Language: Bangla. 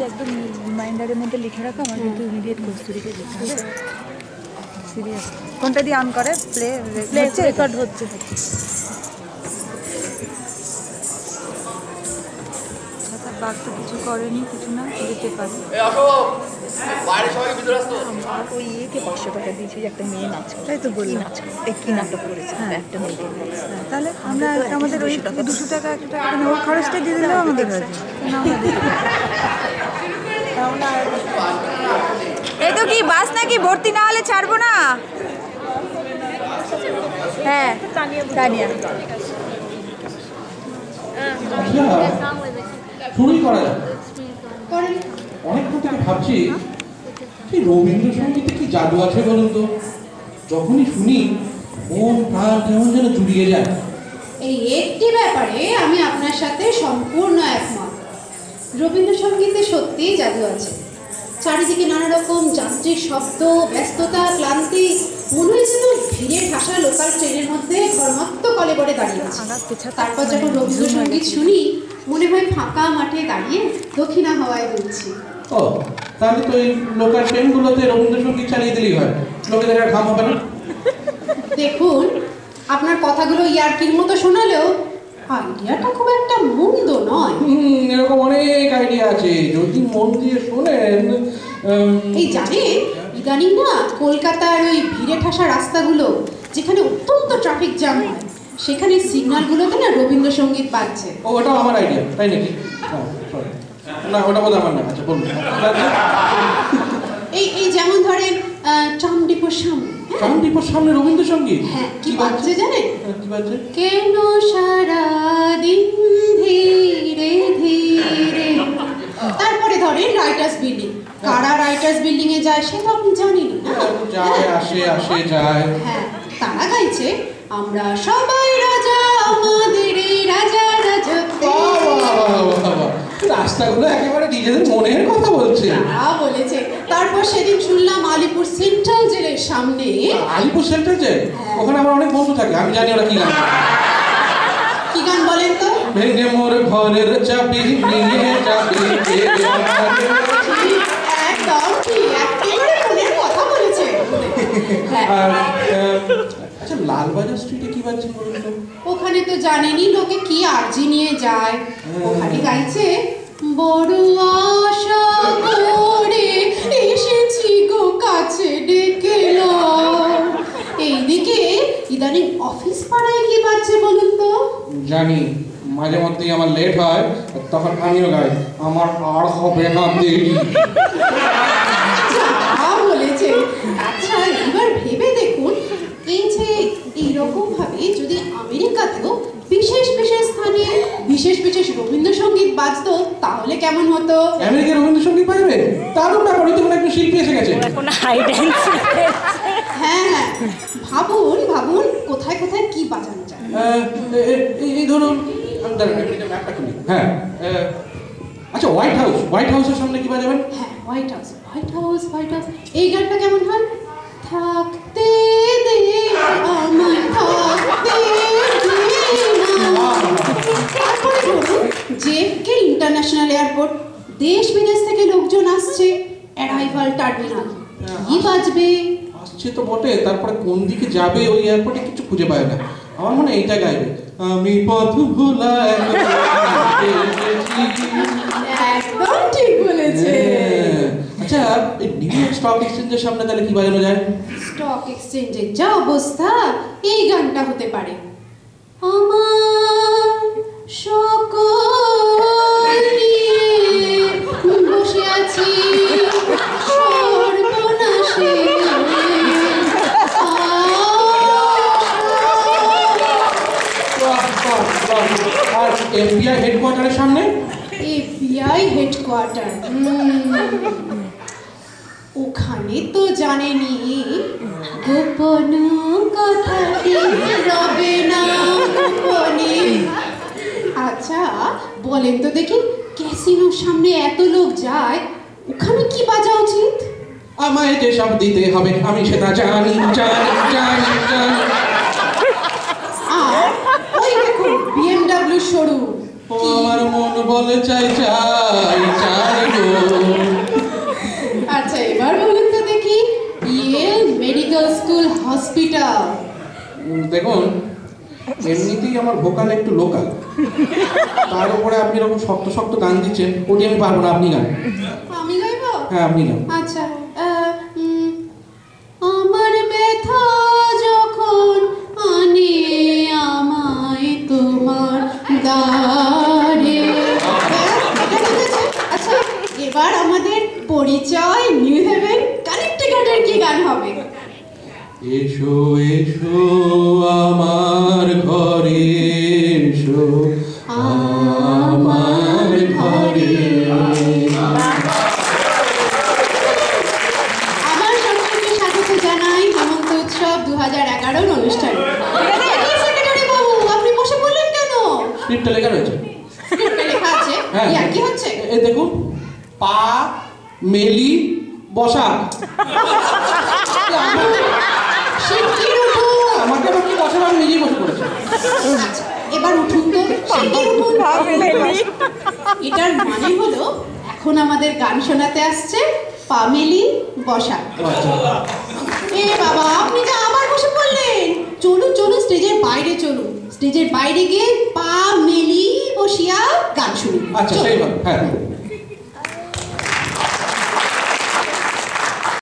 একদম রিমাইন্ডারের মধ্যে লিখে রাখো, আমার কিন্তু ইমিডিয়েট কস্তুরীকে যেতে হবে। সিরিয়াস কোনটা দিয়ে অন করে? প্লে রেকর্ড হচ্ছে। বাঘ তো কিছু করেনি, কিছু না, যেতে পারে। ওই ইয়েকে 500 টাকা দিয়েছি, একটা মেয়ে নাচ করে, তাই তো বলি নাচ করে কি নাটক করেছে একটা মেয়েকে। তাহলে আমরা আমাদের ওই 200 টাকা 1 টাকা ওর খরচটা দিয়ে দিলেও আমাদের হয়ে যায়। এই তো কি বাস নাকি? ভর্তি না হলে ছাড়বো না। হ্যাঁ তানিয়া শুরুই করা যায়। অনেকক্ষণ থেকে ভাবছি সেই রবীন্দ্রসঙ্গীতে কি জাদু আছে বলুন তো। যখনই শুনি মন প্রাণ কেমন যেন জুড়িয়ে যায়। এই একটি ব্যাপারে আমি আপনার সাথে সম্পূর্ণ একমত। রবীন্দ্রসঙ্গীতে সত্যিই জাদু আছে। চারিদিকে নানা রকম যান্ত্রিক শব্দ, ব্যস্ততা, ক্লান্তি, মনে হয় যেন ভিড়ে ঠাসা লোকাল ট্রেনের মধ্যে ঘরমত্ত কলে পড়ে দাঁড়িয়ে আছে। তারপর যখন রবীন্দ্রসঙ্গীত শুনি মনে হয় ফাঁকা মাঠে দাঁড়িয়ে দক্ষিণা হাওয়ায় দুলছি। ও তাহলে তো এই লোকাল ট্রেনগুলোতে রবীন্দ্রসঙ্গীত চালিয়ে দিলেই হয়, লোকেদের আর ঘাম হবে না। দেখুন, আপনার কথাগুলো ইয়ার্কির মতো শোনালেও আইডিয়াটা খুব একটা মন্দ নয়। এরকম অনেক আইডিয়া আছে, যদি মন দিয়ে শোনেন। এই জানেন, ইদানিং না কলকাতার ওই ভিড়ে ঠাসা রাস্তাগুলো যেখানে অত্যন্ত ট্রাফিক জ্যাম হয়, সেখানে সিগন্যালগুলোতে না রবীন্দ্রসঙ্গীত বাজছে। ও ওটাও আমার আইডিয়া, তাই নাকি? না ওটা বোধ আমার না। আচ্ছা বলুন। এই যেমন ধরেন চামডিপোর সামনে, চামডিপোর সামনে রবীন্দ্রসঙ্গীত। হ্যাঁ, কি বাজছে জানেন? কি বাজছে? কেন সারাদিন ধীরে ধীরে। তারপরে ধরেন রাইটার্স বিল্ডিং। কারা রাইটার্স বিল্ডিং এ যায় সেটা আপনি জানেন না? যায়, আসে আসে যায়। হ্যাঁ, তারা গাইছে আমরা সবাই রাজা, আমাদের এই রাজা রাজত্বে। রাস্তাগুলো একেবারে নিজেদের মনের কথা বলছে। বলেছে। তারপর সেদিন শুনলাম আলিপুর সেন্ট্রাল জেলের সামনে। Alipur central jail? ওখানে আমার অনেক বন্ধু থাকে, আমি জানি ওরা কি গান। কি গান বলেন তো? ভেঙে মোর ঘরের চাবি নিয়ে যাবি। একদম ঠিক, একেবারে মনের কথা বলেছে। আর আচ্ছা, লালবাজার স্ট্রিটে কি বাজছে বলুন তো? ওখানে তো জানেনই লোকে কি আর্জি নিয়ে যায়। ওখানে গাইছে বড় আশা করে এসেছি গো কাছে ডেকে নাও। এইদিকে ইদানিং অফিস পাড়ায় কি বাজছে বলুন তো? জানি, মাঝে মধ্যেই আমার লেট হয়, তখন আমিও গাই আমার আর হবে না দেরি। বলেছে। আচ্ছা এবার ভেবে দেখুন, এই যে এইরকম ভাবে যদি আমেরিকাতেও বিশেষ বিশেষ স্থানে বিশেষ বিশেষ রবীন্দ্রসঙ্গীত বাজতো তাহলে কেমন হতো? আমেরিকার রবীন্দ্রসঙ্গীত বাজবে? তারও না, তো একজন শিল্পী এসে গেছে। হ্যাঁ, ভাবুন ভাবুন কোথায় কোথায় কি বাজানো যায়। এই ধরুন, হ্যাঁ আচ্ছা, হোয়াইট হাউসের সামনে কি বাজাবেন? হ্যাঁ, হোয়াইট হাউস। এই গানটা কেমন হয়? থাকতে দে আমায় থাকতে দে না। তারপরে ধরুন জেএফকে ইন্টারন্যাশনাল এয়ারপোর্ট, দেশ বিদেশ থেকে লোকজন আসছে, অ্যারাইভাল টার্মিনাল। কি বাজবে? আসছে তো বটে, তারপরে কোন দিকে যাবে ওই এয়ারপোর্টে কিছু খুঁজে পায় না। আমার মনে হয় এইটা গাইবে, আমি পথ ভোলা। একদম ঠিক বলেছে। আচ্ছা, এই নিউ ইয়র্ক স্টক এক্সচেঞ্জের সামনে তাহলে কি বাজানো যায়? স্টক এক্সচেঞ্জের যা অবস্থা, এই গানটা হতে পারে। আমার সকল নিয়ে বসে আছি সর্বনাশে। আর এফবিআই হেডকোয়ার্টারের সামনে? এফবিআই হেডকোয়ার্টার, ওখানে তো জানেনি গোপন কথাটি রবে না গোপনে। আচ্ছা বলেন তো দেখি, ক্যাসিনোর সামনে এত লোক যায়, ওখানে কি বাজা উচিত? আমায় যে সব দিতে হবে আমি সেটা জানি জানি জানি জানি। আর ওই দেখুন বিএমডব্লিউ শোরুম। আমার মন বলে চাই চাই চাই গো। দেখুন, এমনিতেই আমার ভোকাল একটু লোকাল, তার উপরে আপনি এরকম শক্ত শক্ত গান দিচ্ছেন, ওটি আমি পারবো না, আপনি গান। আমি গাইবো? হ্যাঁ, আপনি গান। আচ্ছা, আমার ব্যথা যখন আনে আমায় তোমার দ্বারে। আচ্ছা, এবার আমাদের পরিচয় নিউ হেভেন কানেক্টিকাটের কি গান হবে? এসো এসো আমার ঘরে, এসো আমার ঘরে। আমার সকলকে স্বাগত জানাই হেমন্ত উৎসব 2011 অনুষ্ঠানে। সেক্রেটারি বাবু, আপনি বসে বললেন কেন? স্ক্রিপ্টটা লেখা রয়েছে। স্ক্রিপ্টে লেখা আছে? হ্যাঁ, ইয়া কি হচ্ছে? এই দেখুন, পা মেলি বসা। শিগগির উঠুন। আমাকে আবার কি বসা, আমি নিজেই বসে পড়েছি। আচ্ছা, এবার উঠুন তো, শিগগির উঠুন। এটার মানে হলো এখন আমাদের গান শোনাতে আসছে পামেলি বসা। এ বাবা, আপনি যে আবার বসে পড়লেন। চলুন চলুন, স্টেজের বাইরে চলুন। স্টেজের বাইরে গিয়ে পা মেলি বসিয়া গান শুনুন। আচ্ছা, সেই ভালো। হ্যাঁ।